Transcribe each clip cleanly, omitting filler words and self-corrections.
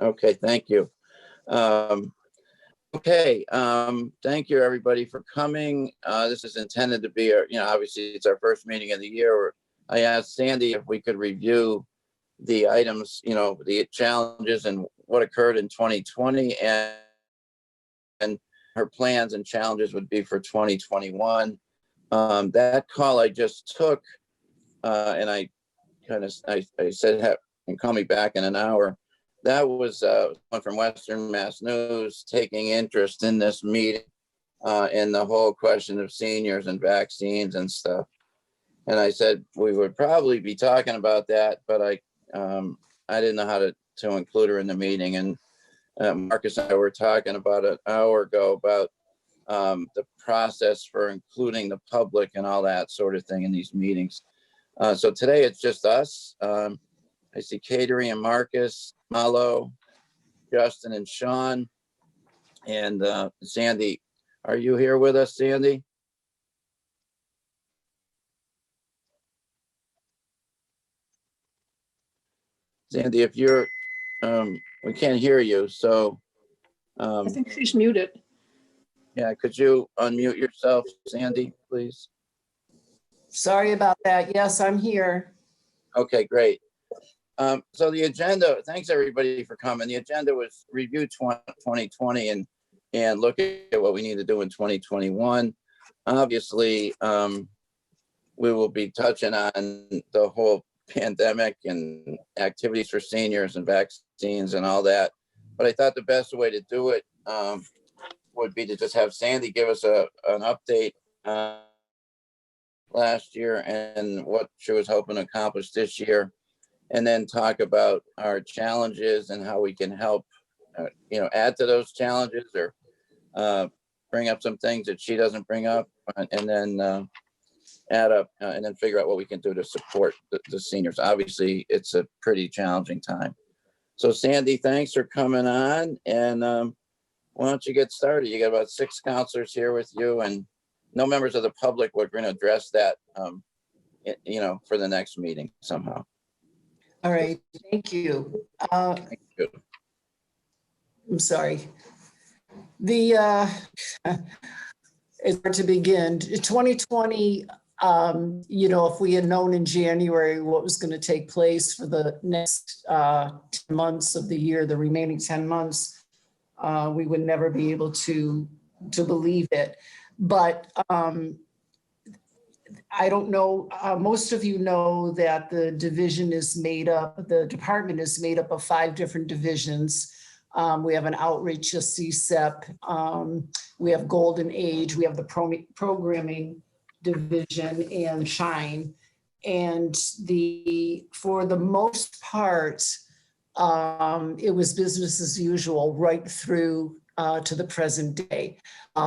Okay, thank you. Okay, thank you everybody for coming. This is intended to be, obviously it's our first meeting of the year. I asked Sandy if we could review the items, the challenges and what occurred in 2020 and her plans and challenges would be for 2021. That call I just took, and I said, and call me back in an hour. That was one from Western Mass News taking interest in this meeting in the whole question of seniors and vaccines and stuff. And I said we would probably be talking about that, but I didn't know how to include her in the meeting. And Marcus and I were talking about an hour ago about the process for including the public and all that sort of thing in these meetings. So today it's just us. I see Kateri and Marcus, Malo, Justin and Sean, and Sandy. Are you here with us, Sandy? Sandy, if you're, we can't hear you, so. I think she's muted. Yeah, could you unmute yourself, Sandy, please? Sorry about that. Yes, I'm here. Okay, great. So the agenda, thanks everybody for coming. The agenda was review 2020 and look at what we need to do in 2021. Obviously, we will be touching on the whole pandemic and activities for seniors and vaccines and all that. But I thought the best way to do it would be to just have Sandy give us an update last year and what she was hoping to accomplish this year, and then talk about our challenges and how we can help, add to those challenges or bring up some things that she doesn't bring up, and then add up and then figure out what we can do to support the seniors. Obviously, it's a pretty challenging time. So Sandy, thanks for coming on. And why don't you get started? You got about 6 counselors here with you and no members of the public. We're going to address that, for the next meeting somehow. All right, thank you. Thank you. I'm sorry. It's hard to begin. 2020, if we had known in January what was going to take place for the next 10 months of the year, the remaining 10 months, we would never be able to believe it. But I don't know, most of you know that the department is made up of 5 different divisions. We have an outreach, a CSEP, we have Golden Age, we have the programming division and Shine. And for the most part, it was business as usual right through to the present day.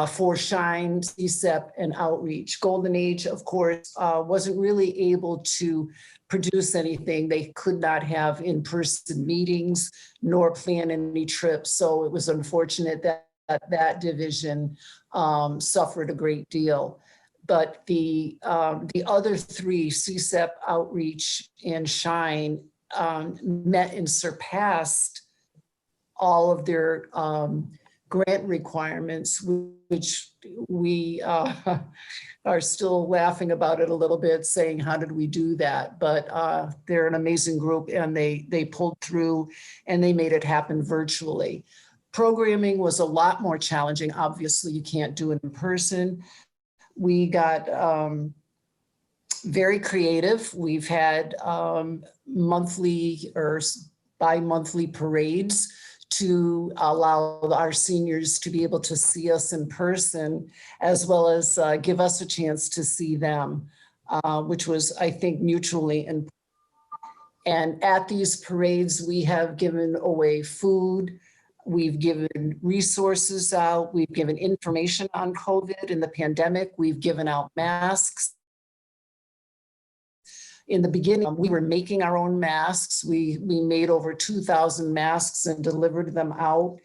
For Shine, CSEP, and Outreach. Golden Age, of course, wasn't really able to produce anything. They could not have in-person meetings nor plan any trips. So it was unfortunate that division suffered a great deal. But the other 3, CSEP, Outreach, and Shine, met and surpassed all of their grant requirements, which we are still laughing about it a little bit, saying, how did we do that? But they're an amazing group, and they pulled through and they made it happen virtually. Programming was a lot more challenging. Obviously, you can't do it in person. We got very creative. We've had monthly or bi-monthly parades to allow our seniors to be able to see us in person, as well as give us a chance to see them, which was, I think, mutually important. And at these parades, we have given away food, we've given resources out, we've given information on COVID and the pandemic, we've given out masks. In the beginning, we were making our own masks. We made over 2,000 masks and delivered them out.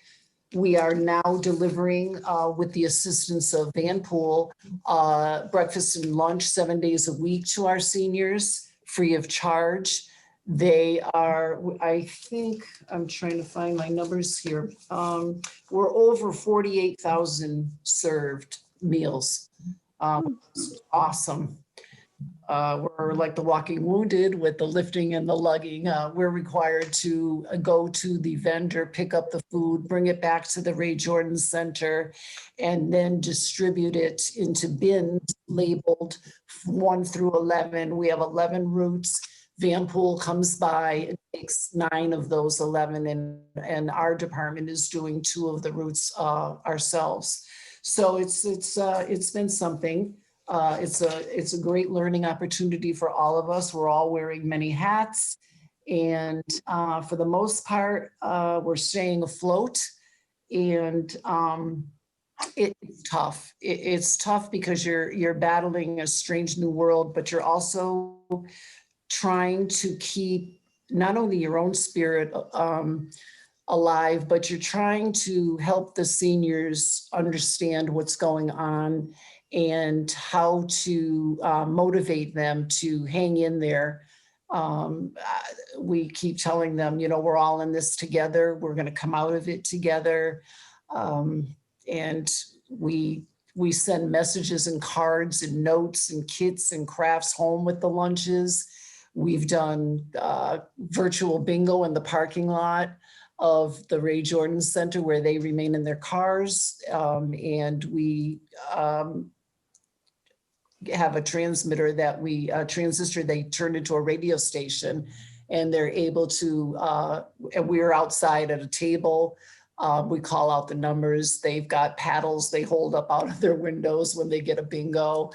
We are now delivering, with the assistance of Vanpool, breakfast and lunch 7 days a week to our seniors, free of charge. They are, I think, I'm trying to find my numbers here. We're over 48,000 served meals. It's awesome. We're like the walking wounded with the lifting and the lugging. We're required to go to the vendor, pick up the food, bring it back to the Ray Jordan Center, and then distribute it into bins labeled 1 through 11. We have 11 routes. Vanpool comes by and takes 9 of those 11, and our department is doing 2 of the routes ourselves. So it's been something. It's a great learning opportunity for all of us. We're all wearing many hats, and for the most part, we're staying afloat. And it's tough. It's tough because you're battling a strange new world, but you're also trying to keep not only your own spirit alive, but you're trying to help the seniors understand what's going on and how to motivate them to hang in there. We keep telling them, you know, we're all in this together. We're going to come out of it together. And we send messages and cards and notes and kits and crafts home with the lunches. We've done virtual bingo in the parking lot of the Ray Jordan Center where they remain in their cars. And we have a transmitter that transistor they turned into a radio station, and they're able to, and we're outside at a table. We call out the numbers. They've got paddles they hold up out of their windows when they get a bingo.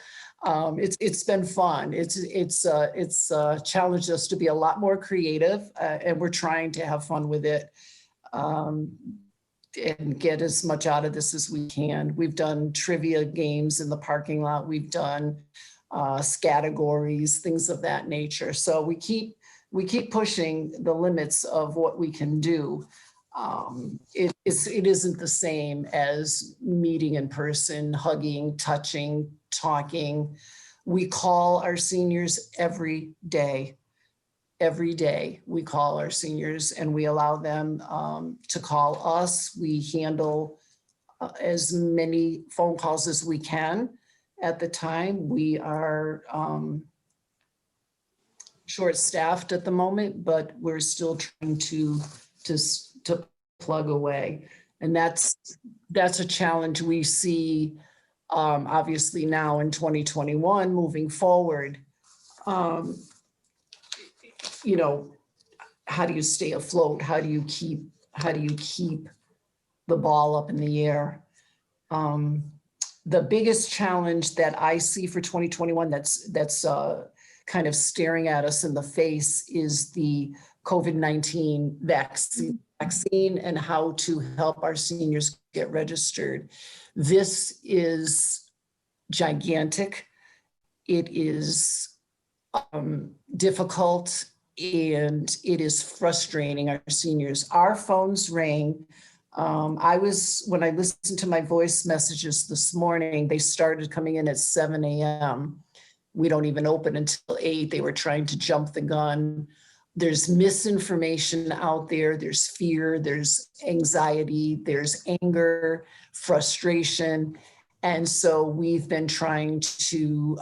It's been fun. It's challenged us to be a lot more creative, and we're trying to have fun with it and get as much out of this as we can. We've done trivia games in the parking lot. We've done categories, things of that nature. So we keep pushing the limits of what we can do. It isn't the same as meeting in person, hugging, touching, talking. We call our seniors every day. Every day we call our seniors, and we allow them to call us. We handle as many phone calls as we can at the time. We are short-staffed at the moment, but we're still trying to plug away. And that's a challenge we see obviously now in 2021 moving forward. You know, how do you stay afloat? How do you keep the ball up in the air? The biggest challenge that I see for 2021 that's kind of staring at us in the face is the COVID-19 vaccine and how to help our seniors get registered. This is gigantic. It is difficult, and it is frustrating our seniors. Our phones rang. When I listened to my voice messages this morning, they started coming in at 7 a.m. We don't even open until 8. They were trying to jump the gun. There's misinformation out there. There's fear, there's anxiety, there's anger, frustration. And so we've been trying to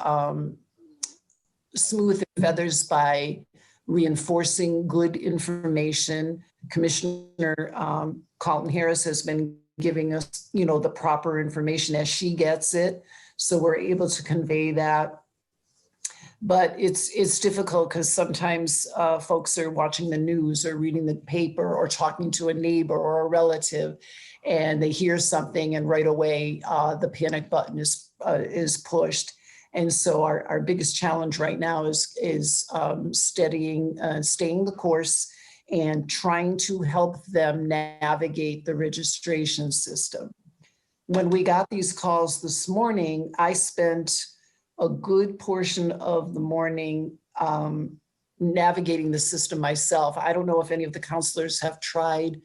smooth the feathers by reinforcing good information. Commissioner Carlton Harris has been giving us, you know, the proper information as she gets it. So we're able to convey that. But it's difficult because sometimes folks are watching the news or reading the paper or talking to a neighbor or a relative, and they hear something, and right away the panic button is pushed. And so our biggest challenge right now is staying the course and trying to help them navigate the registration system. When we got these calls this morning, I spent a good portion of the morning navigating the system myself. I don't know if any of the counselors have tried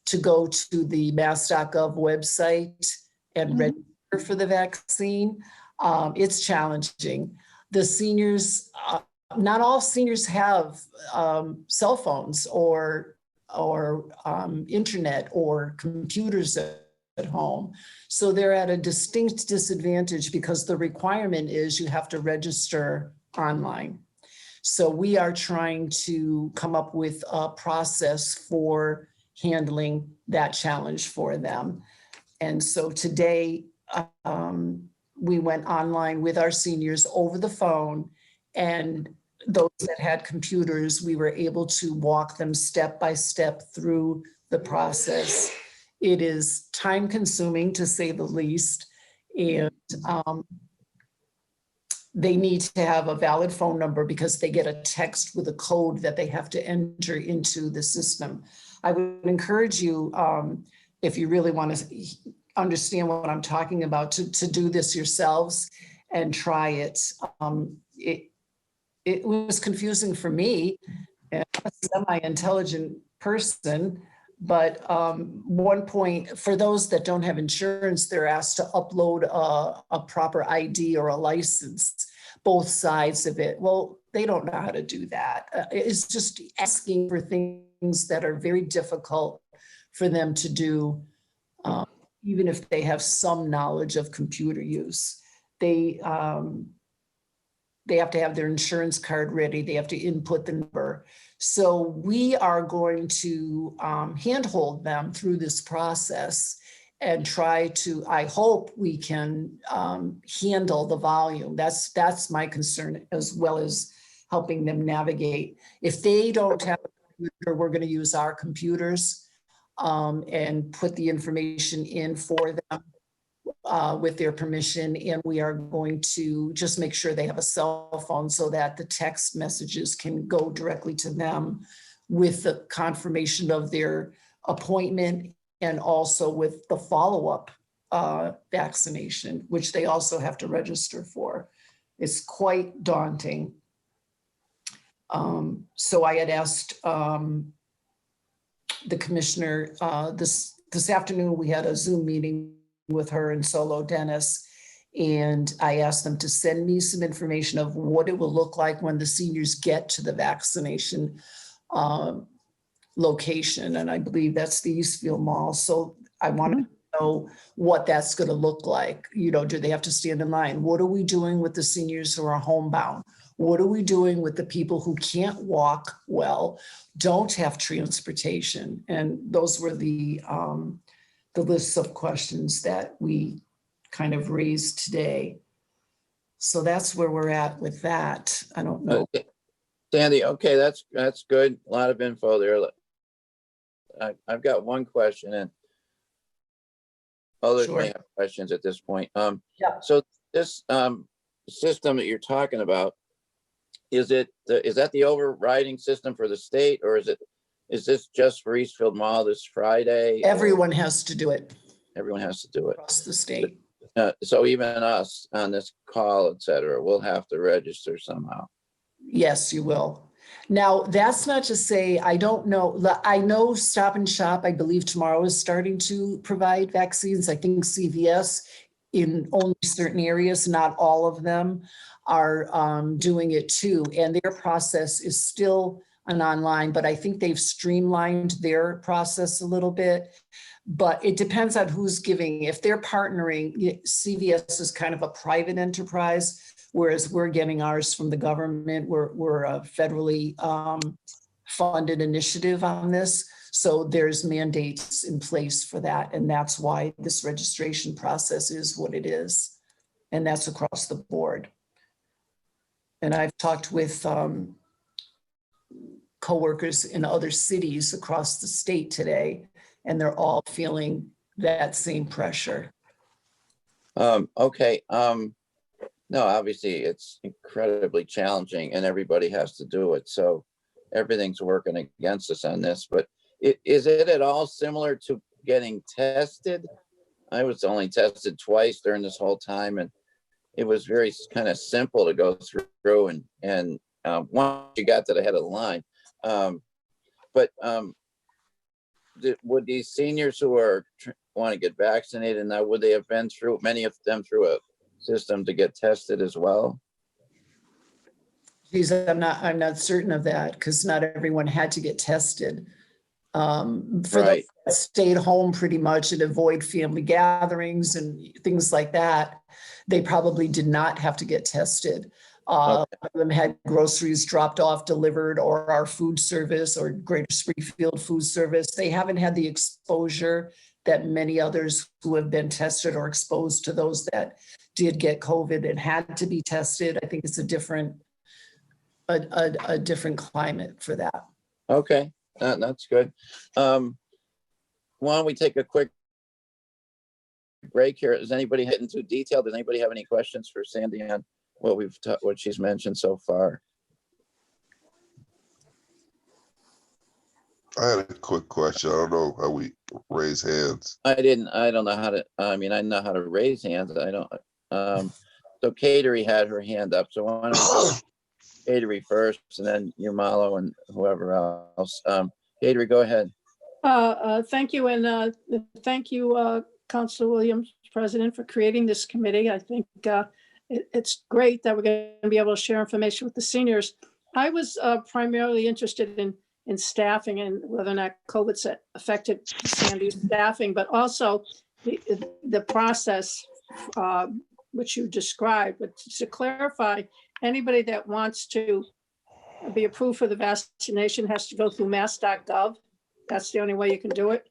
to go to the mass.gov website and register for the vaccine. It's challenging. The seniors not all seniors have cell phones or internet or computers at home. So they're at a distinct disadvantage because the requirement is you have to register online. So we are trying to come up with a process for handling that challenge for them. And so today, we went online with our seniors over the phone, and those that had computers, we were able to walk them step by step through the process. It is time consuming, to say the least, and they need to have a valid phone number because they get a text with a code that they have to enter into the system. I would encourage you, if you really want to understand what I'm talking about, to do this yourselves and try it. It was confusing for me, and a semi-intelligent person, but one point, for those that don't have insurance, they're asked to upload a proper ID or a license, both sides of it. Well, they don't know how to do that. It's just asking for things that are very difficult for them to do, even if they have some knowledge of computer use. They have to have their insurance card ready. They have to input the number. So we are going to handhold them through this process and try to, I hope we can handle the volume. That's my concern, as well as helping them navigate. If they don't have a computer, we're going to use our computers and put the information in for them with their permission. And we are going to just make sure they have a cell phone so that the text messages can go directly to them with the confirmation of their appointment, and also with the follow-up vaccination, which they also have to register for. It's quite daunting. So I had asked the commissioner this afternoon, we had a Zoom meeting with her and Solo Dennis, and I asked them to send me some information of what it will look like when the seniors get to the vaccination location, and I believe that's the Eastfield Mall. So I want to know what that's going to look like. You know, do they have to stand in line? What are we doing with the seniors who are homebound? What are we doing with the people who can't walk well, don't have transportation? And those were the lists of questions that we kind of raised today. So that's where we're at with that. I don't know. Sandy, okay, that's good. A lot of info there. I've got one question, and others may have questions at this point. Yeah. So this system that you're talking about, is that the overriding system for the state, or is this just for Eastfield Mall this Friday? Everyone has to do it. Everyone has to do it across the state. So even us on this call, et cetera, we'll have to register somehow. Yes, you will. Now, that's not to say, I don't know. I know Stop and Shop, I believe tomorrow, is starting to provide vaccines. I think CVS in only certain areas, not all of them, are doing it too. And their process is still an online, but I think they've streamlined their process a little bit. But it depends on who's giving. If they're partnering, CVS is kind of a private enterprise, whereas we're getting ours from the government. We're a federally funded initiative on this. So there's mandates in place for that. And that's why this registration process is what it is. And that's across the board. And I've talked with coworkers in other cities across the state today, and they're all feeling that same pressure. Okay. No, obviously it's incredibly challenging and everybody has to do it. So everything's working against us on this, but is it at all similar to getting tested? I was only tested twice during this whole time, and it was very kind of simple to go through, and once you got to the head of the line. Would these seniors who want to get vaccinated now, would they have been through, many of them, through a system to get tested as well? Geez, I'm not certain of that because not everyone had to get tested. For those Right. that stayed home pretty much and avoid family gatherings and things like that, they probably did not have to get tested. A lot of them had groceries dropped off, delivered, or our food service or Greater Springfield food service. They haven't had the exposure that many others who have been tested or exposed to those that did get COVID and had to be tested. I think it's a different climate for that. Okay, that's good. Why don't we take a quick break here? Is anybody hitting too detailed? Does anybody have any questions for Sandy on what she's mentioned so far? I had a quick question. I don't know how we raise hands. I don't know how to, I mean, I know how to raise hands. I don't, so Kateri had her hand up. So why don't we go Kateri first and then Yumalo and whoever else. Kateri, go ahead. Thank you. And thank you, Councilor Williams, President, for creating this committee. I think it's great that we're going to be able to share information with the seniors. I was primarily interested in staffing and whether or not COVID's affected Sandy's staffing, but also the process which you described. But to clarify, anybody that wants to be approved for the vaccination has to go through mass.gov. That's the only way you can do it?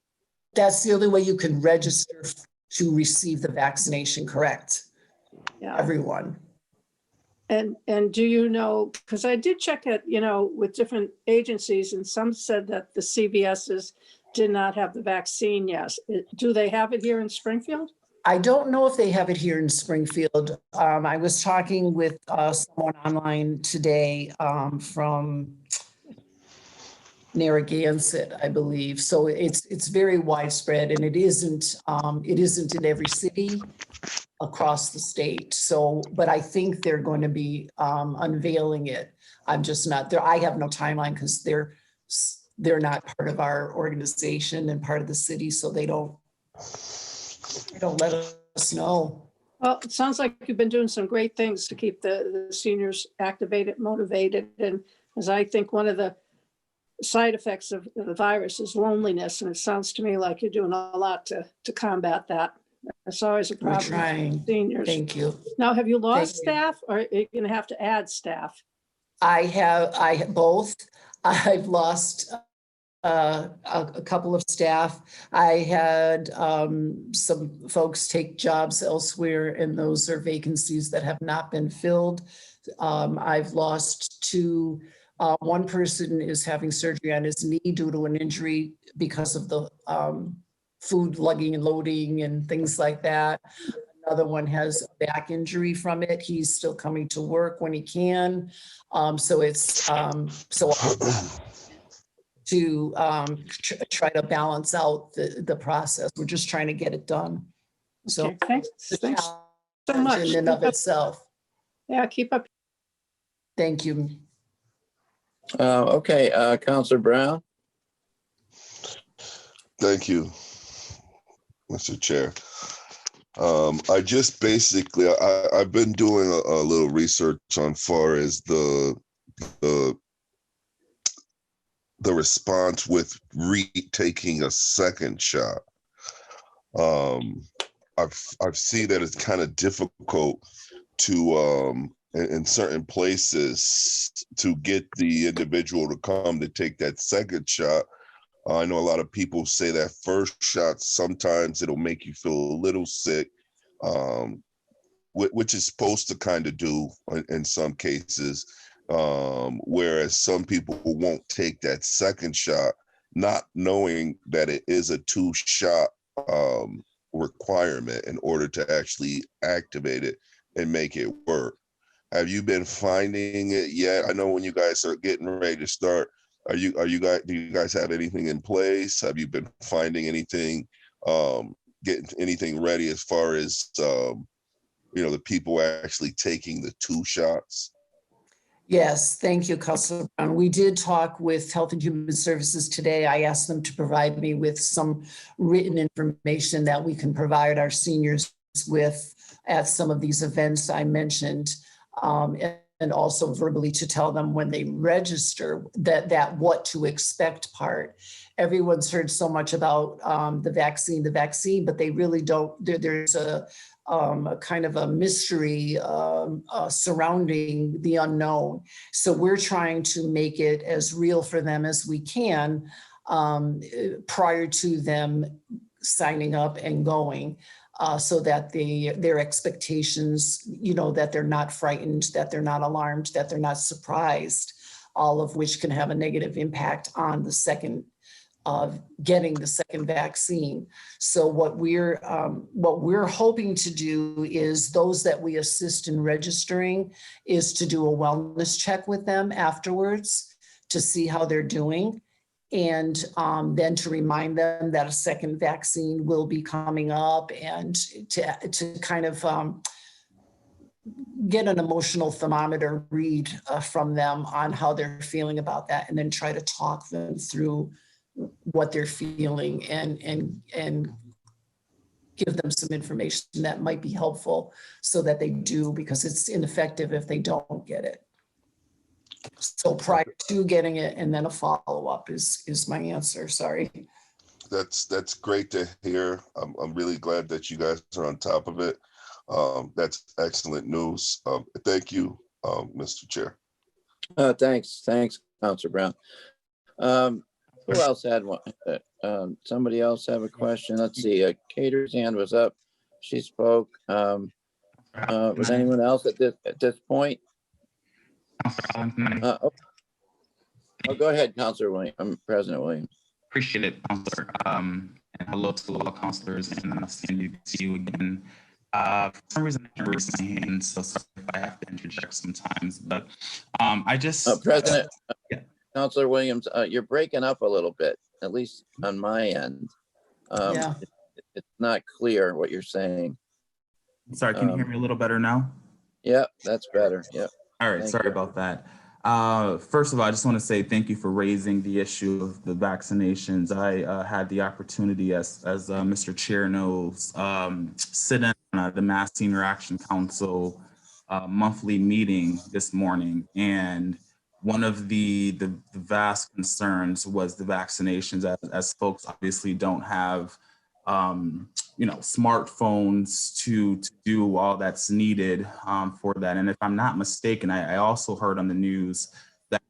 That's the only way you can register to receive the vaccination, correct? Yeah. Everyone. And do you know, because I did check it, with different agencies, and some said that the CVSs did not have the vaccine yet. Do they have it here in Springfield? I don't know if they have it here in Springfield. I was talking with someone online today from Narragansett, I believe. So it's very widespread, and it isn't in every city across the state. So, but I think they're going to be unveiling it. I'm just not there. I have no timeline because they're not part of our organization and part of the city, so they don't let us know. Well, it sounds like you've been doing some great things to keep the seniors activated, motivated, and as I think one of the side effects of the virus is loneliness, and it sounds to me like you're doing a lot to combat that. It's always a problem. We're trying. Seniors. Thank you. Now, have you lost staff, or are you going to have to add staff? I have both. I've lost a couple of staff. I had some folks take jobs elsewhere, and those are vacancies that have not been filled. I've lost two. One person is having surgery on his knee due to an injury because of the food lugging and loading and things like that. Another one has a back injury from it. He's still coming to work when he can. So it's to try to balance out the process. We're just trying to get it done. So okay, thanks so much. In and of itself. Yeah, keep up. Thank you. Okay, Councilor Brown. Thank you, Mr. Chair. I just basically, I've been doing a little research on far as the response with taking a second shot. I've seen that it's kind of difficult to in certain places to get the individual to come to take that second shot. I know a lot of people say that first shot, sometimes it'll make you feel a little sick, which is supposed to kind of do in some cases, whereas some people won't take that second shot, not knowing that it is a 2-shot requirement in order to actually activate it and make it work. Have you been finding it yet? I know when you guys are getting ready to start, do you guys have anything in place? Have you been finding anything, getting anything ready as far as, the people actually taking the 2 shots? Yes, thank you, Councilor Brown. We did talk with Health and Human Services today. I asked them to provide me with some written information that we can provide our seniors with at some of these events I mentioned. And and also verbally to tell them when they register that what to expect part. Everyone's heard so much about the vaccine, but they really don't. There's a kind of a mystery surrounding the unknown. So we're trying to make it as real for them as we can prior to them signing up and going. So that their expectations, that they're not frightened, that they're not alarmed, that they're not surprised, all of which can have a negative impact on the second, getting the second vaccine. So what we're hoping to do is those that we assist in registering is to do a wellness check with them afterwards to see how they're doing. And then to remind them that a second vaccine will be coming up, and to kind of get an emotional thermometer read from them on how they're feeling about that, and then try to talk them through what they're feeling and give them some information that might be helpful so that they do, because it's ineffective if they don't get it. So prior to getting it, and then a follow-up is my answer. Sorry. That's great to hear. I'm really glad that you guys are on top of it. That's excellent news. Thank you, Mr. Chair. Thanks, Councilor Brown. Who else had one? Somebody else have a question? Let's see. Cater's hand was up. She spoke. Was anyone else at this point? Oh, go ahead, Councilor Williams. President Williams. Appreciate it, Councilor. And hello to all councilors, and Sandy, to see you again. For some reason, I can't raise my hand, so sorry if I have to interject sometimes. But I just President, yeah. Councilor Williams, you're breaking up a little bit, at least on my end. Yeah. It's not clear what you're saying. Sorry, can you hear me a little better now? Yep, that's better. Yep. All right, sorry about that. First of all, I just want to say thank you for raising the issue of the vaccinations. I had the opportunity, as Mr. Chair knows, sit in the Mass Senior Action Council monthly meeting this morning, and one of the vast concerns was the vaccinations, as folks obviously don't have smartphones to do all that's needed for that. And if I'm not mistaken, I also heard on the news that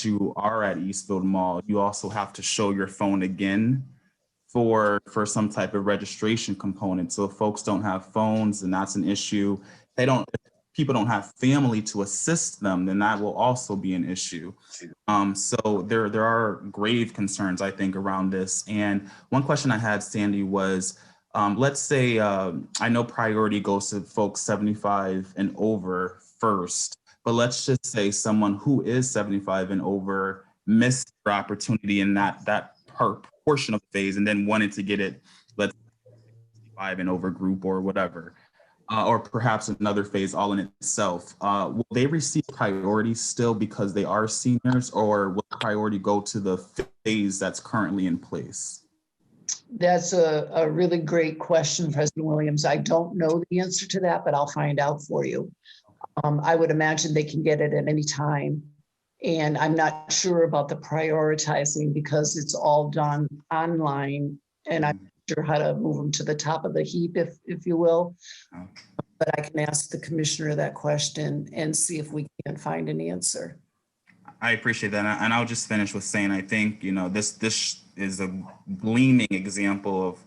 you are at Eastfield Mall, you also have to show your phone again for some type of registration component. So if folks don't have phones, and that's an issue, if people don't have family to assist them, then that will also be an issue. So there are grave concerns, I think, around this. And one question I had, Sandy, was, let's say, I know priority goes to folks 75 and over first, but let's just say someone who is 75 and over missed their opportunity in that portion of the phase, and then wanted to get it, let's say 65 and over group or whatever. Or perhaps another phase all in itself. Will they receive priority still because they are seniors, or will priority go to the phase that's currently in place? That's a really great question, President Williams. I don't know the answer to that, but I'll find out for you. I would imagine they can get it at any time. And I'm not sure about the prioritizing because it's all done online, and I'm not sure how to move them to the top of the heap, if you will. But I can ask the commissioner that question and see if we can find an answer. I appreciate that. And I'll just finish with saying, I think, this is a gleaming example of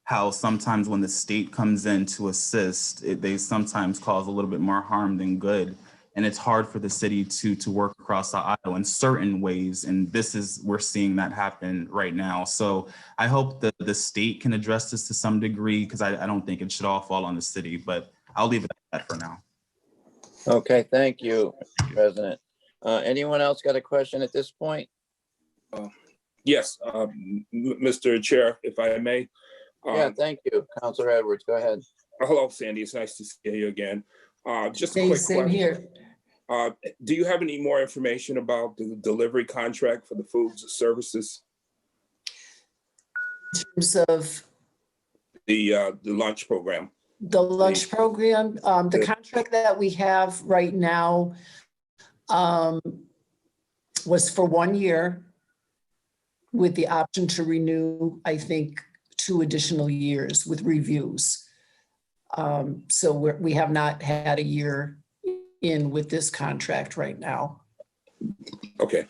how sometimes when the state comes in to assist, they sometimes cause a little bit more harm than good. And it's hard for the city to work across the aisle in certain ways. And we're seeing that happen right now. So I hope that the state can address this to some degree, because I don't think it should all fall on the city, but I'll leave it at that for now. Okay, thank you, President. Anyone else got a question at this point? Yes, Mr. Chair, if I may. Yeah, thank you. Councilor Edwards, go ahead. Hello, Sandy. It's nice to see you again. Just a Hey, quick same question. here. Do you have any more information about the delivery contract for the foods and services? In terms of The lunch program? the lunch program, the contract that we have right now Was for 1 year with the option to renew, I think, 2 additional years with reviews. So we have not had a year in with this contract right now. Okay,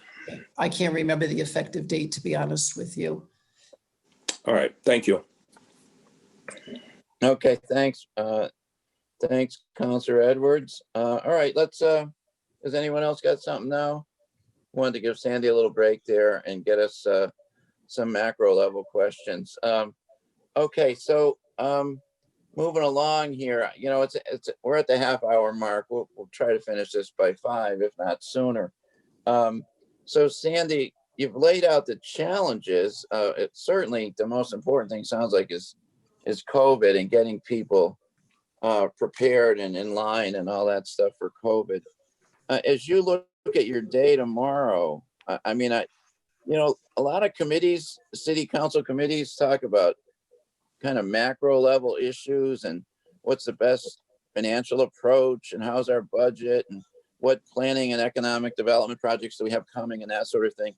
I can't remember the effective date, to be honest with you. all right, thank you. Okay, thanks. Thanks, Counselor Edwards. All right, let's, has anyone else got something now? Wanted to give Sandy a little break there and get us some macro level questions. Okay, so moving along here, you know, we're at the half-hour mark. We'll try to finish this by 5, if not sooner. So Sandy, you've laid out the challenges. It's certainly the most important thing, sounds like, is COVID and getting people prepared and in line and all that stuff for COVID. As you look at your day tomorrow, I mean, you know, a lot of committees, city council committees talk about kind of macro level issues and what's the best financial approach and how's our budget and what planning and economic development projects do we have coming and that sort of thing.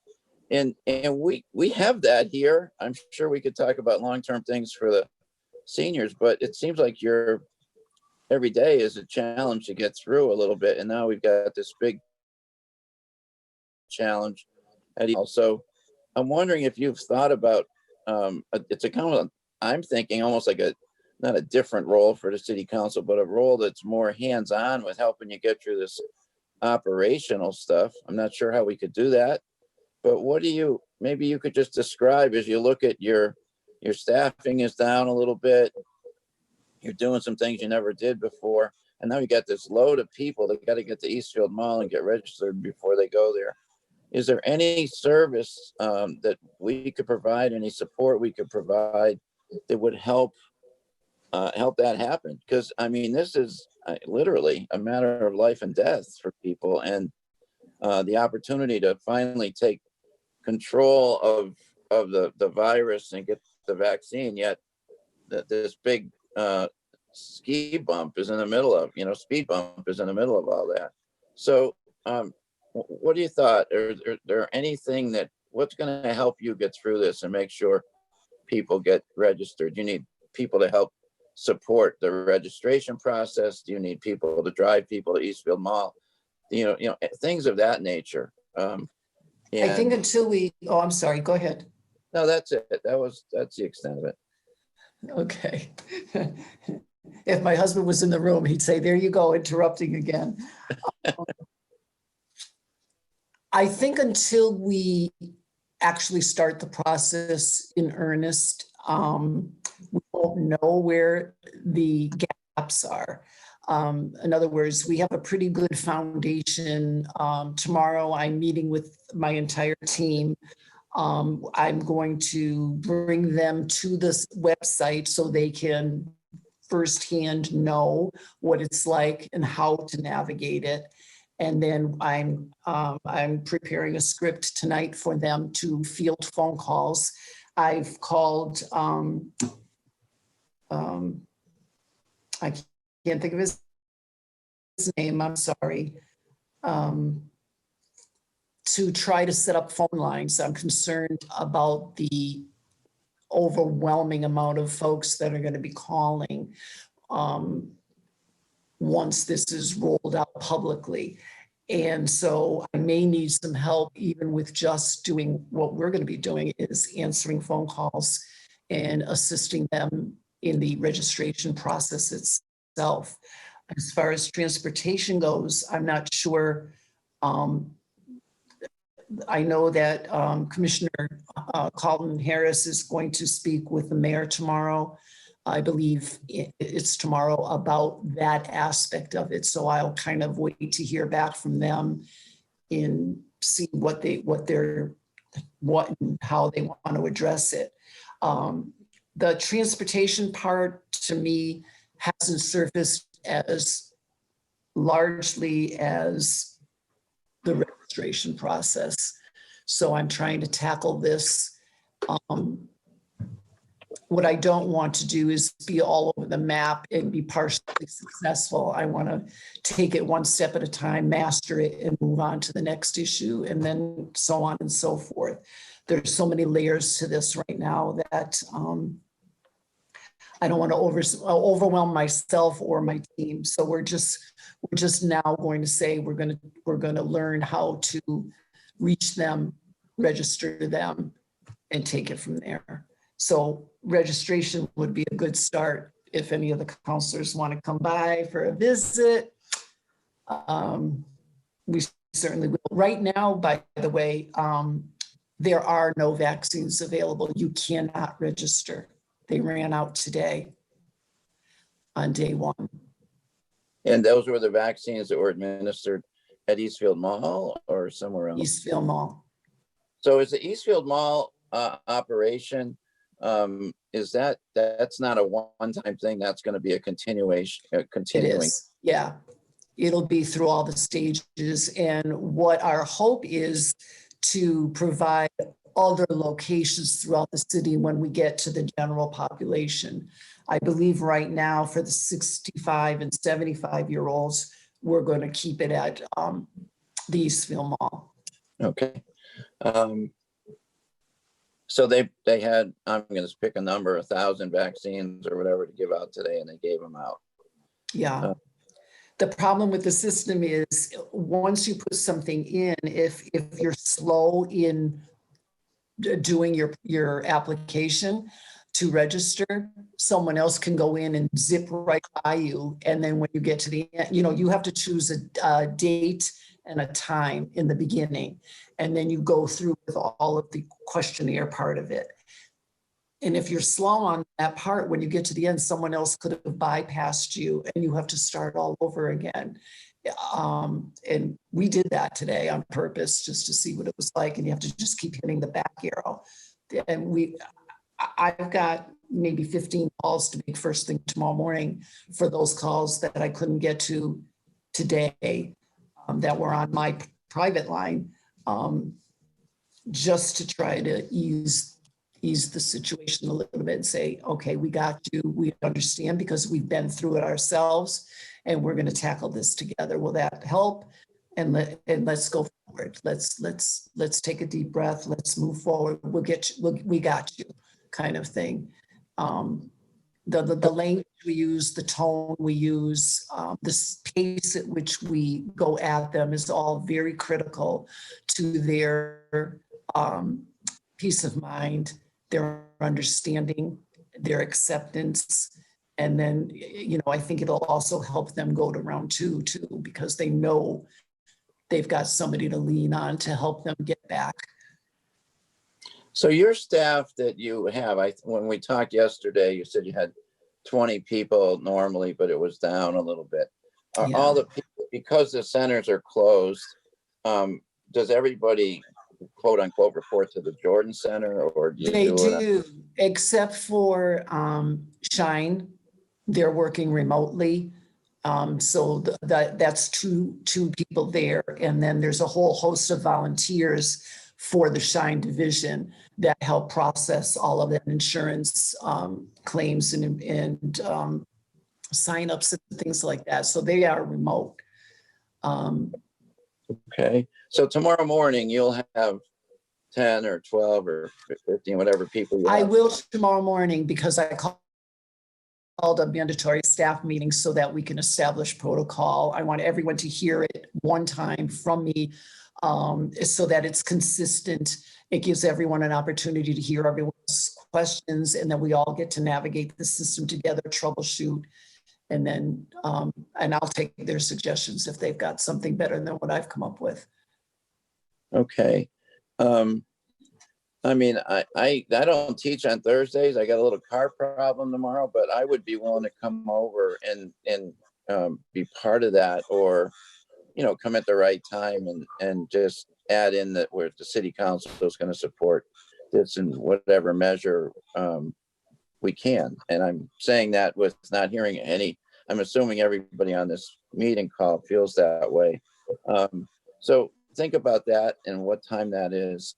And we have that here. I'm sure we could talk about long-term things for the seniors, but it seems like every day is a challenge to get through a little bit. And now we've got this big challenge. Also, I'm wondering if you've thought about, it's a kind of, I'm thinking almost like not a different role for the city council, but a role that's more hands-on with helping you get through this operational stuff. I'm not sure how we could do that, but maybe you could just describe as you look at your staffing is down a little bit. You're doing some things you never did before. And now you got this load of people that got to get to Eastfield Mall and get registered before they go there. Is there any service that we could provide, any support we could provide that would help that happen? Because I mean, this is literally a matter of life and death for people, and the opportunity to finally take control of the virus and get the vaccine. Yet this big speed bump is in the middle of all that. So what do you thought? Is there anything what's going to help you get through this and make sure people get registered? You need people to help support the registration process. Do you need people to drive people to Eastfield Mall? You know, things of that nature. I think until oh, I'm sorry, go ahead. No, that's it. That's the extent of it. Okay. If my husband was in the room, he'd say, there you go, interrupting again. I think until we actually start the process in earnest, we won't know where the gaps are. In other words, we have a pretty good foundation. Tomorrow, I'm meeting with my entire team. I'm going to bring them to this website so they can firsthand know what it's like and how to navigate it. And then I'm preparing a script tonight for them to field phone calls. I've called, I can't think of his name, I'm sorry, to try to set up phone lines. I'm concerned about the overwhelming amount of folks that are going to be calling once this is rolled out publicly. And so I may need some help even with just doing what we're going to be doing, is answering phone calls and assisting them in the registration process itself. As far as transportation goes, I'm not sure. I know that Commissioner Colin Harris is going to speak with the mayor tomorrow. I believe it's tomorrow about that aspect of it. So I'll kind of wait to hear back from them and see what and how they want to address it. The transportation part to me hasn't surfaced as largely as the registration process. So I'm trying to tackle this. What I don't want to do is be all over the map and be partially successful. I want to take it one step at a time, master it, and move move on to the next issue, and then so on and so forth. There's so many layers to this right now that I don't want to overwhelm myself or my team. So we're just now going to say we're going to learn how to reach them, register them, and take it from there. So registration would be a good start if any of the counselors want to come by for a visit. We certainly will. Right now, by the way, there are no vaccines available. You cannot register. They ran out today on day one. And those were the vaccines that were administered at Eastfield Mall or somewhere else? Eastfield Mall. So is the Eastfield Mall operation, that's not a one-time thing, that's going to be a continuation, It continuing? is, yeah. It'll be through all the stages. And what our hope is to provide other locations throughout the city when we get to the general population. I believe right now for the 65 and 75-year-olds, we're going to keep it at the Eastfield Mall. Okay. So they had, I'm going to pick a number, 1,000 vaccines or whatever to give out today, and they gave them out. Yeah. The problem with the system is once you put something in, if you're slow in doing your application to register, someone else can go in and zip right by you. And then when you get to the end, you have to choose a date and a time in the beginning. And then you go through with all of the questionnaire part of it. And if you're slow on that part, when you get to the end, someone else could have bypassed you and you have to start all over again. And we did that today on purpose just to see what it was like. And you have to just keep hitting the back arrow. And I've got maybe 15 calls to make first thing tomorrow morning for those calls that I couldn't get to today that were on my private line, just to try to ease the situation a little bit and say, okay, we got you, we understand because we've been through it ourselves and we're going to tackle this together. Will that help? And let's go forward. Let's take a deep breath. Let's move forward. We'll get you, we got you kind of thing. The language we use, the tone we use, the pace at which we go at them is all very critical to their peace of mind, their understanding, their acceptance. And then, I think it'll also help them go to round two too, because they know they've got somebody to lean on to help them get back. So your staff that you have, when we talked yesterday, you said you had 20 people normally, but it was down a little bit. Are all the people, because the centers are closed, does everybody quote unquote report to the Jordan Center, or do you They do it? Except for Shine, they're working remotely. So that's two people there. And then there's a whole host of volunteers for the Shine division that help process all of the insurance claims and signups and things like that. So they are remote. Okay. So tomorrow morning you'll have 10 or 12 or 15, whatever people you have. I will tomorrow morning because I called a mandatory staff meeting so that we can establish protocol. I want everyone to hear it one time from me so that it's consistent. It gives everyone an opportunity to hear everyone's questions, and then we all get to navigate the system together, troubleshoot, and then and I'll take their suggestions if they've got something better than what I've come up with. Okay. I mean, I don't teach on Thursdays. I got a little car problem tomorrow, but I would be willing to come over and be part of that, or, come at the right time and just add in that where the city council is going to support this in whatever measure we can. And I'm saying that with not hearing I'm assuming everybody on this meeting call feels that way. So think about that and what time that is.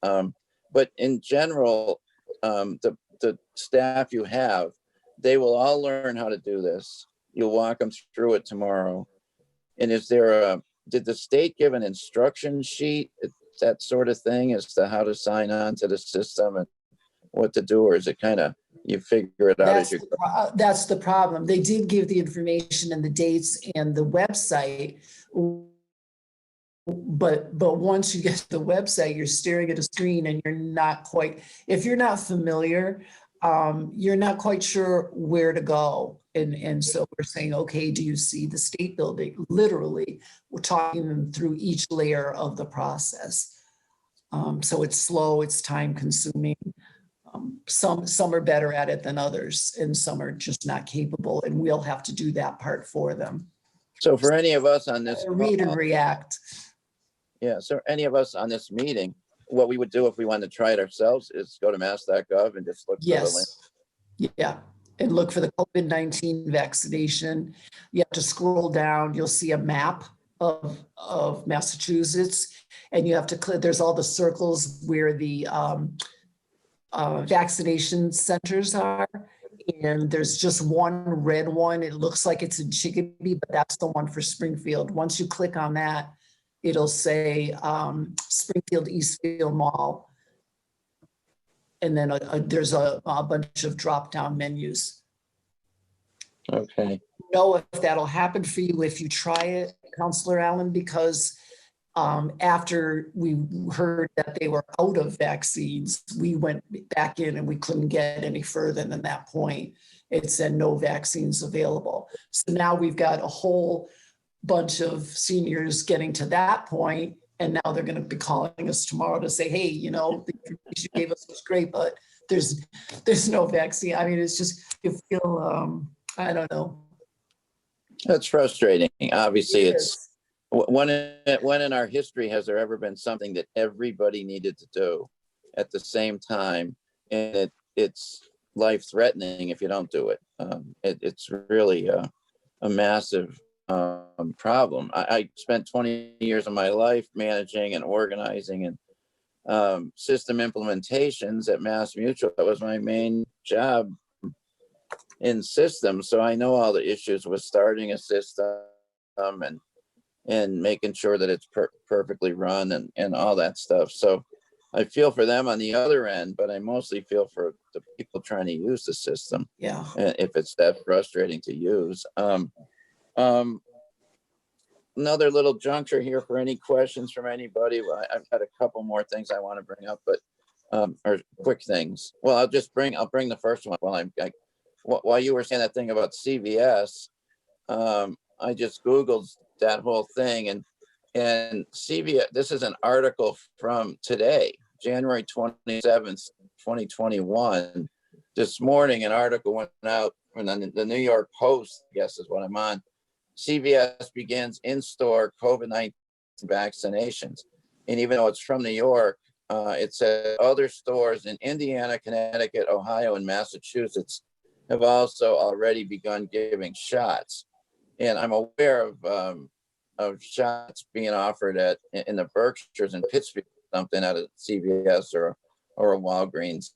But in general, the staff you have, they will all learn how to do this. You'll walk them through it tomorrow. And is there did the state give an instruction sheet, that sort of thing, as to how to sign on to the system and what to do, or is it kind of, you figure it out as you go? That's the problem. They did give the information and the dates and the website. But once you get to the website, you're staring at a screen and you're not quite, if you're not familiar, you're not quite sure where to go. And so we're saying, okay, do you see the state building? Literally, we're talking them through each layer of the process. So it's slow, it's time consuming. Some are better at it than others, and some are just not capable, and we'll have to do that part for them. So for any of us on this, Read and react. yeah, so any of us on this meeting, what we would do if we wanted to try it ourselves is go to mass.gov and just look for the link. Yes, yeah, and look for the COVID-19 vaccination. You have to scroll down, you'll see a map of Massachusetts, and you have to click, there's all the circles where the vaccination centers are, and there's just one red one. It looks like it's in Chicopee, but that's the one for Springfield. Once you click on that, it'll say Springfield Eastfield Mall. And then there's a bunch of drop-down menus. Okay. Know if that'll happen for you if you try it, Counselor Allen, because after we heard that they were out of vaccines, we went back in and we couldn't get any further than that point. It said no vaccines available. So now we've got a whole bunch of seniors getting to that point, and now they're going to be calling us tomorrow to say, hey, you know, the information you gave us was great, but there's no vaccine. I mean, it's just, you feel, I don't know. That's frustrating. Obviously, it's when in our history has there ever been something that everybody needed to do at the same time, and it's life-threatening if you don't do it. It's really a massive problem. I spent 20 years of my life managing and organizing and system implementations at Mass Mutual. That was my main job in systems. So I know all the issues with starting a system and making sure that it's perfectly run and all that stuff. So I feel for them on the other end, but I mostly feel for the people trying to use the system. Yeah. If it's that frustrating to use. Another little juncture here for any questions from anybody. I've got a couple more things I want to bring up, but or quick things. Well, I'll bring the first one while you were saying that thing about CVS. I just Googled that whole thing, and CVS, this is an article from today, January 27th, 2021. This morning, an article went out from the New York Post, I guess is what I'm on. CVS begins in-store COVID-19 vaccinations. And even though it's from New York, it said other stores in Indiana, Connecticut, Ohio, and Massachusetts have also already begun giving shots. And I'm aware of shots being offered in the Berkshires in Pittsburgh, something at a CVS or a Walgreens.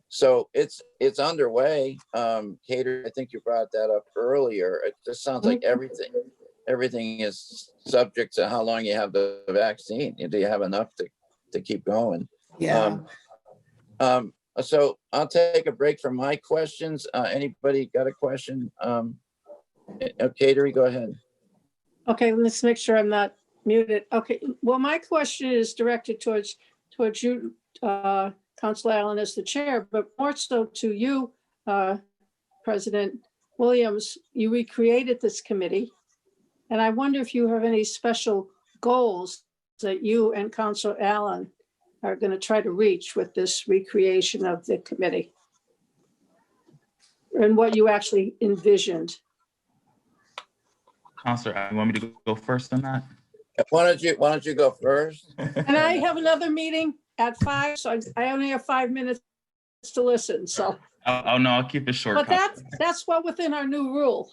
So it's underway. Kater, I think you brought that up earlier. It just sounds like everything is subject to how long you have the vaccine. Do you have enough to keep going? Yeah. So I'll take a break from my questions. Anybody got a question? Kater, go ahead. Okay, let's make sure I'm not muted. Okay, well, my question is directed towards you, Councilor Allen, as the chair, but more so to you, President Williams. You recreated this committee, and I wonder if you have any special goals that you and Councilor Allen are going to try to reach with this recreation of the committee, and what you actually envisioned. Counselor, you want me to go first on that? Why don't you go first? And I have another meeting at 5, so I only have 5 minutes to listen, so. Oh, no, I'll keep it short. But that's what within our new rule.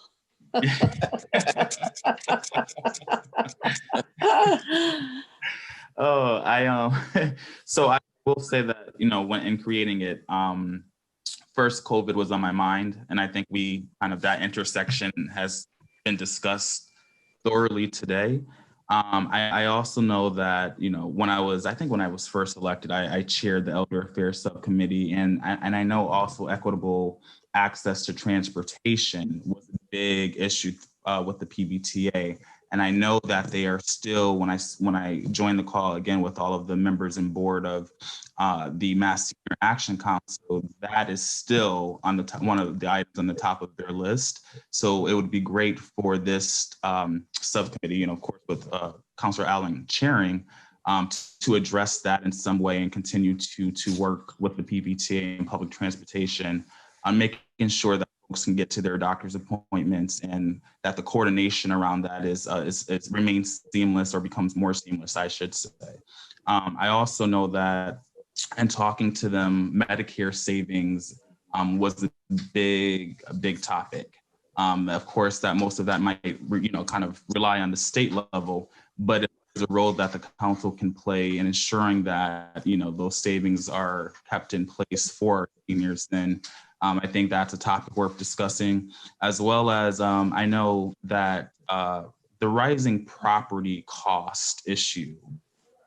So I will say that, when in creating it, first COVID was on my mind. And I think that intersection has been discussed thoroughly today. I also know that, you know, when I was first elected, I chaired the Elder Affairs Subcommittee, and I know also equitable access to transportation was a big issue with the PBTA. And I know that they are still, when I joined the call again with all of the members and board of the Mass Senior Action Council, that is still on the top, one of the items on the top of their list. So it would be great for this subcommittee, you know, of course, with Councilor Allen chairing, to address that in some way and continue to work with the PBTA and public transportation on making sure that folks can get to their doctor's appointments, and that the coordination around that it remains seamless, or becomes more seamless, I should say. I also know that, and talking to them, Medicare savings was a big topic. Of course, that most of that might, you know, kind of rely on the state level, but there's a role that the council can play in ensuring that, you know, those savings are kept in place for seniors, then I think that's a topic worth discussing, as well as I know that the rising property cost issue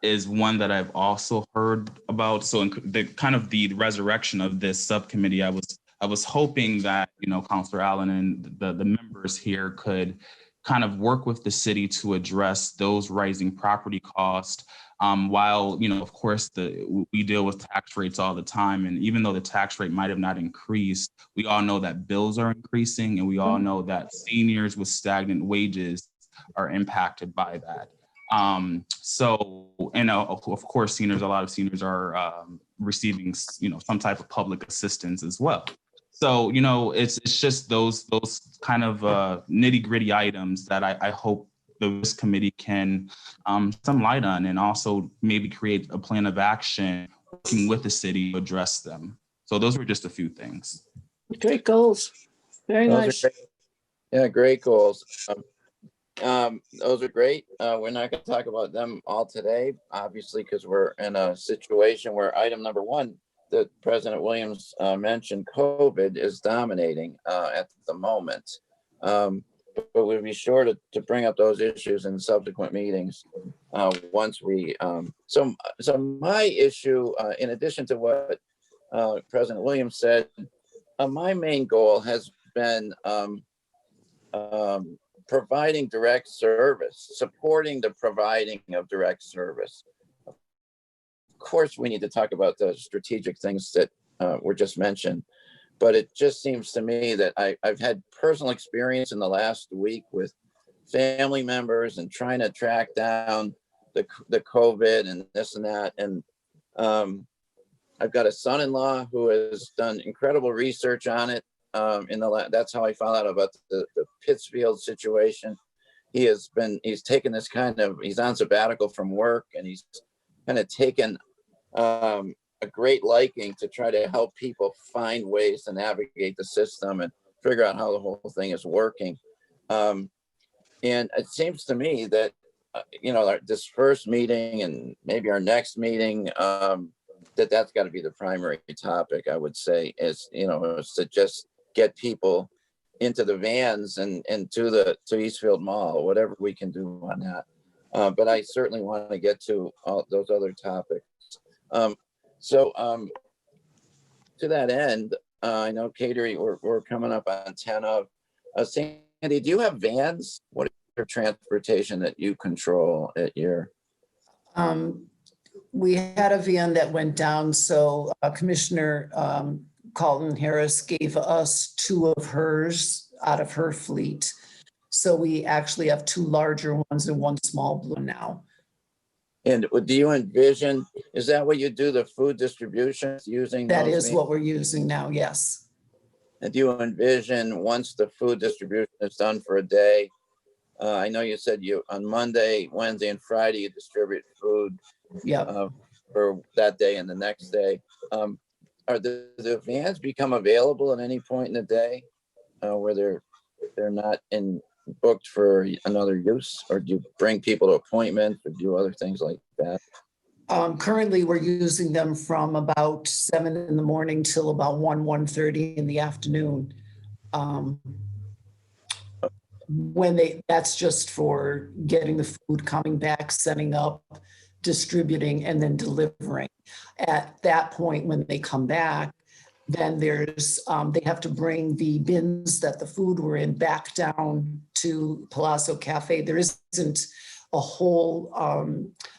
is one that I've also heard about. So in the resurrection of this subcommittee, I was hoping that, you know, Councilor Allen and the members here could kind of work with the city to address those rising property costs. While, you know, of course, we deal with tax rates all the time. And even though the tax rate might have not increased, we all know that bills are increasing, and we all know that seniors with stagnant wages are impacted by that. So, and of course, a lot of seniors are receiving, you know, some type of public assistance as well. So, you know, it's just those kind of nitty gritty items that I hope this committee can some light on, and also maybe create a plan of action working with the city to address them. So those were just a few things. Great goals. Very Those are nice. great. Yeah, great goals. Those are great. We're not going to talk about them all today, obviously, because we're in a situation where item number one that President Williams mentioned, COVID, is dominating at the moment. But we'll be sure to bring up those issues in subsequent meetings once we. So my issue, in addition to what President Williams said, my main goal has been providing direct service, supporting the providing of direct service. Of course, we need to talk about the strategic things that were just mentioned, but it just seems to me that I've had personal experience in the last week with family members and trying to track down the COVID and this and that. And I've got a son-in-law who has done incredible research on it. That's how I found out about the Pittsfield situation. He's taken this he's on sabbatical from work, and he's kind of taken a great liking to try to help people find ways to navigate the system and figure out how the whole thing is working. And it seems to me that, you know, this first meeting and maybe our next meeting, that's got to be the primary topic, I would say, is, you know, is to just get people into the vans and to Eastfield Mall, whatever we can do on that. But I certainly want to get to all those other topics. So to that end, I know, Katie, we're coming up on 10 of. Sandy, do you have vans? What is your transportation that you control at your? We had a van that went down, so Commissioner Carlton Harris gave us 2 of hers out of her fleet. So we actually have 2 larger ones and 1 small blue now. And do you envision, is that what you do, the food distribution using? That is what we're using now, yes. And do you envision, once the food distribution is done for a day, I know you said on Monday, Wednesday, and Friday, you distribute food for that day and the next day. Are the vans become available at any point in the day where they're not booked for another use, or do you bring people to appointments or do other things like that? Currently, we're using them from about 7 in the morning till about 1:30 in the afternoon. that's just for getting the food, coming back, setting up, distributing, and then delivering. At that point, when they come back, then there's, they have to bring the bins that the food were in back down to Palazzo Cafe. There isn't a whole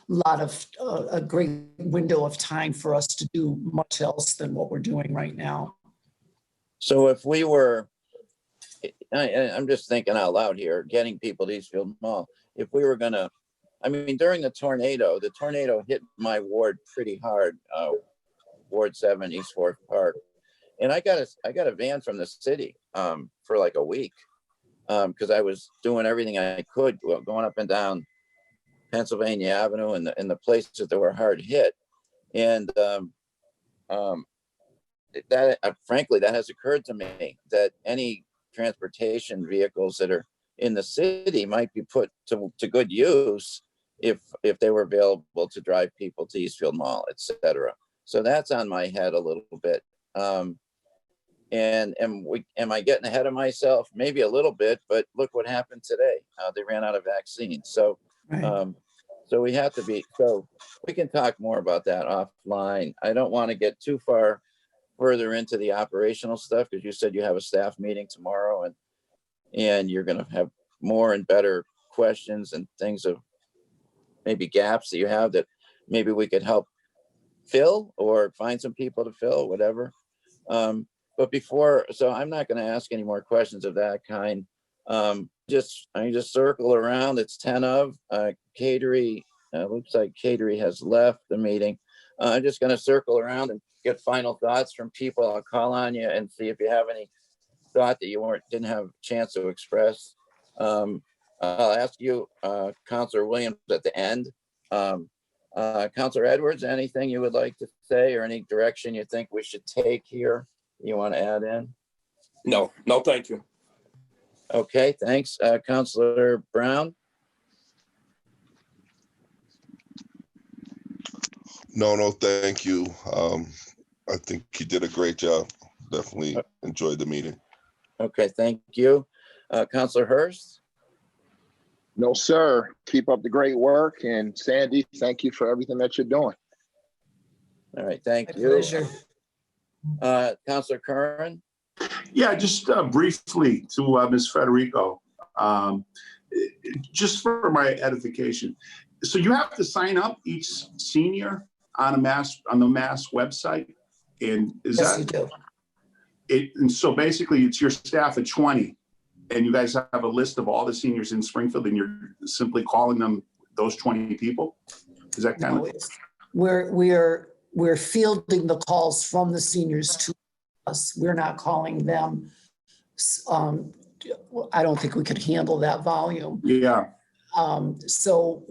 lot of, a great window of time for us to do much else than what we're doing right now. So if we were, I'm just thinking out loud here, getting people to Eastfield Mall, if we were gonna, I mean, during the tornado hit my ward pretty hard, Ward 7, East Forest Park. And I got a van from the city for like a week because I was doing everything I could, going up and down Pennsylvania Avenue and the places that were hard hit. And frankly, that has occurred to me that any transportation vehicles that are in the city might be put to good use if they were available to drive people to Eastfield Mall, etc. So that's on my head a little bit. And am I getting ahead of myself? Maybe a little bit, but look what happened today. They ran out of vaccines. So, Right. so we have to be, so we can talk more about that offline. I don't want to get too further into the operational stuff because you said you have a staff meeting tomorrow and you're going to have more and better questions and things of maybe gaps that you have that maybe we could help fill or find some people to fill, whatever. But before, so I'm not going to ask any more questions of that kind. I just circle around. It's 10 of Catering. Looks like Catering has left the meeting. I'm just going to circle around and get final thoughts from people. I'll call on you and see if you have any thought that you didn't have a chance to express. I'll ask you, Councilor Williams, at the end. Councilor Edwards, anything you would like to say or any direction you think we should take here you want to add in? No, thank you. Okay, thanks. Councilor Brown? No, thank you. I think you did a great job. Definitely enjoyed the meeting. Okay, thank you. Councilor Hurst? No, sir. Keep up the great work. And Sandy, thank you for everything that you're doing. All right, thank My you. pleasure. Councilor Curran? Yeah, just briefly to Ms. Federico, just for my edification. So you have to sign up each senior on the Mass website, and is Yes, that you do. it? And so basically, it's your staff of 20, and you guys have a list of all the seniors in Springfield, and you're simply calling them those 20 people. Is that kind No, of? we're fielding the calls from the seniors to us. We're not calling them. I don't think we could handle that volume. Yeah. So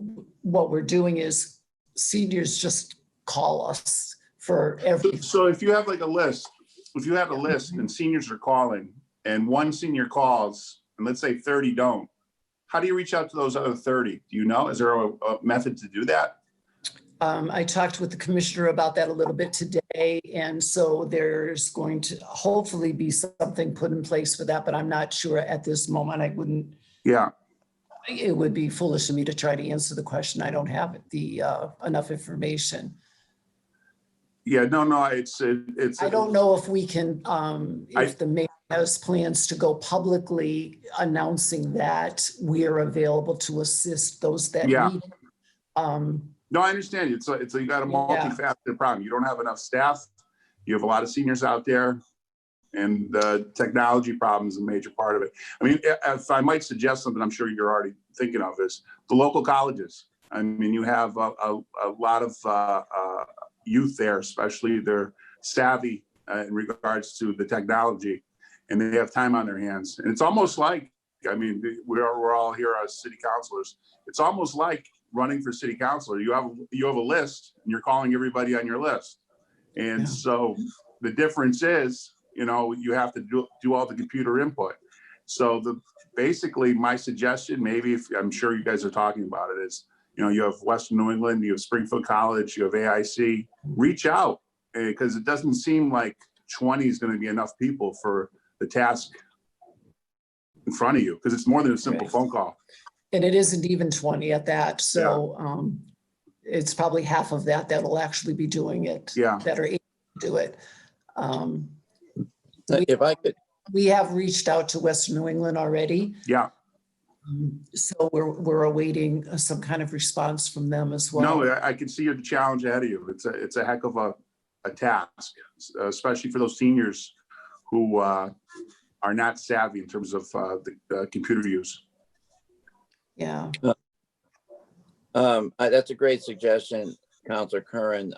what we're doing is seniors just call us for every. So if you have like a list, if you have a list and seniors are calling and one senior calls and let's say 30 don't, how do you reach out to those other 30? Do you know? Is there a method to do that? I talked with the commissioner about that a little bit today. And so there's going to hopefully be something put in place for that, but I'm not sure at this moment. I wouldn't. Yeah. It would be foolish of me to try to answer the question. I don't have the enough information. Yeah, no, it's. I don't know if we can, if the mayor has plans to go publicly announcing that we are available to assist those that Yeah. need. No, I understand. It's you got a multifaceted problem. You don't have enough staff. You have a lot of seniors out there, and the technology problem is a major part of it. I mean, if I might suggest something, I'm sure you're already thinking of is the local colleges. I mean, you have a lot of youth there, especially they're savvy in regards to the technology, and they have time on their hands. And it's almost like, I mean, we're all here as city councilors. It's almost like running for city councilor. You have a list, and you're calling everybody on your list. And so the difference is, you have to do all the computer input. So basically my suggestion, maybe if I'm sure you guys are talking about it, is, you have Western New England, you have Springfield College, you have AIC, reach out, because it doesn't seem like 20 is going to be enough people for the task. in front of you, because it's more than a simple Right. phone call. And it isn't even 20 at that. So it's probably half of that that'll actually be doing it. Yeah. That are able to do it. If I could, We have reached out to Western New England already. Yeah. So we're awaiting some kind of response from them as well. No, I can see the challenge ahead of you. It's a heck of a task, especially for those seniors who are not savvy in terms of the computer use. Yeah. that's a great suggestion, Counselor Curran.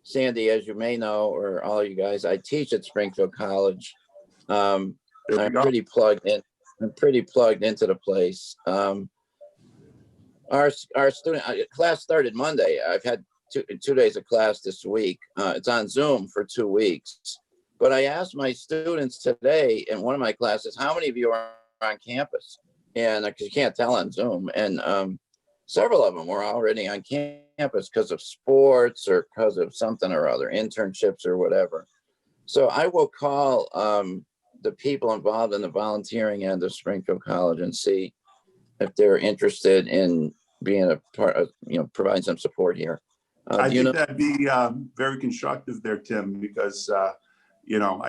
Sandy, as you may know, or all you guys, I teach at Springfield College. There we I'm go. pretty plugged in. I'm pretty plugged into the place. Our student class started Monday. I've had two days of class this week. It's on Zoom for 2 weeks. But I asked my students today in one of my classes, how many of you are on campus? And because you can't tell on Zoom, and several of them were already on campus because of sports or because of something or other, internships or whatever. So I will call the people involved in the volunteering end of Springfield College and see if they're interested in being a part of, providing some support here. I think that'd be very constructive there, Tim, because, I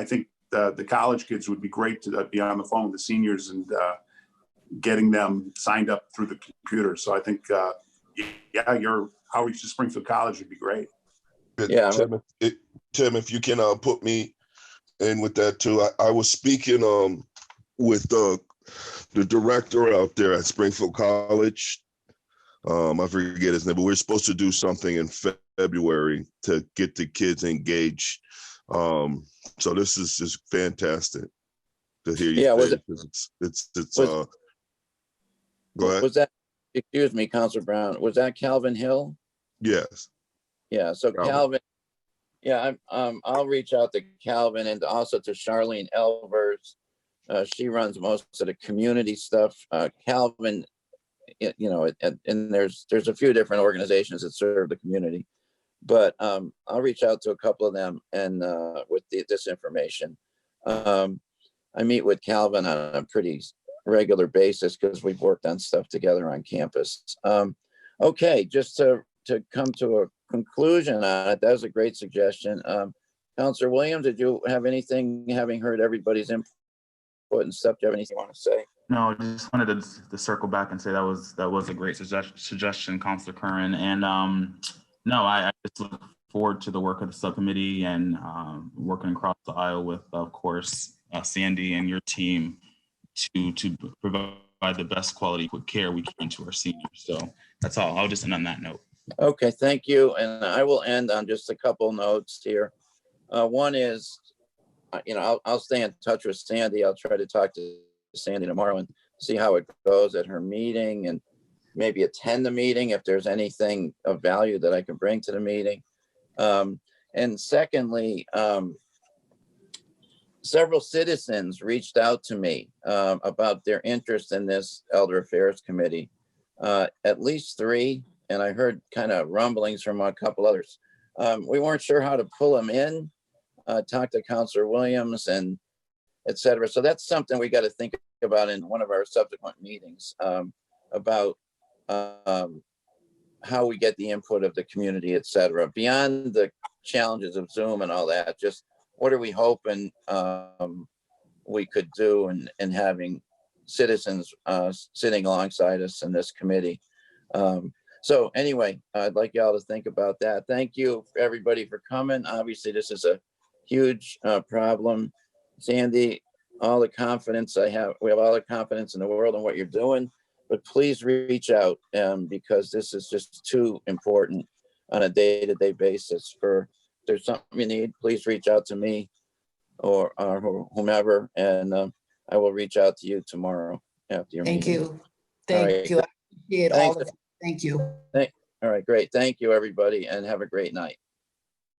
think the college kids would be great to be on the phone with the seniors and getting them signed up through the computer. So I think, your outreach to Springfield College would be great. Yeah. Tim, if you can put me in with that too. I was speaking with the director out there at Springfield College. I forget his name, but we're supposed to do something in February to get the kids engaged. So this is just fantastic to hear you. Yeah, Go ahead. Was that, excuse me, Councilor Brown, was that Calvin Hill? Yes. Yeah, so Calvin, I'll reach out to Calvin and also to Charlene Elvers. She runs most of the community stuff. Calvin, and there's a few different organizations that serve the community, but I'll reach out to a couple of them and with this information. I meet with Calvin on a pretty regular basis because we've worked on stuff together on campus. Okay, just to come to a conclusion on it, that was a great suggestion. Councilor Williams, did you have anything, having heard everybody's input and stuff, do you have anything you want to say? No, I just wanted to circle back and say that was a great suggestion, Councilor Curran. And no, I just look forward to the work of the subcommittee and working across the aisle with, of course, Sandy and your team to provide the best quality care we can to our seniors. So that's all. I'll just end on that note. Okay, thank you. And I will end on just a couple notes here. One is, I'll stay in touch with Sandy. I'll try to talk to Sandy tomorrow and see how it goes at her meeting and maybe attend the meeting if there's anything of value that I can bring to the meeting. And secondly, several citizens reached out to me about their interest in this Elder Affairs Committee, at least 3, and I heard kind of rumblings from a couple others. We weren't sure how to pull them in, talk to Councilor Williams and et cetera. So that's something we got to think about in one of our subsequent meetings about how we get the input of the community, et cetera, beyond the challenges of Zoom and all that. Just what are we hoping we could do and having citizens sitting alongside us in this committee. So anyway, I'd like y'all to think about that. Thank you everybody for coming. Obviously, this is a huge problem. Sandy, all the confidence I have, we have all the confidence in the world in what you're doing, but please reach out because this is just too important on a day-to-day basis. If there's something you need, please reach out to me or whomever, and I will reach out to you tomorrow after your meeting. Thank you. Thank you. I appreciate all of it. Thank you. All right, great. Thank you, everybody, and have a great night.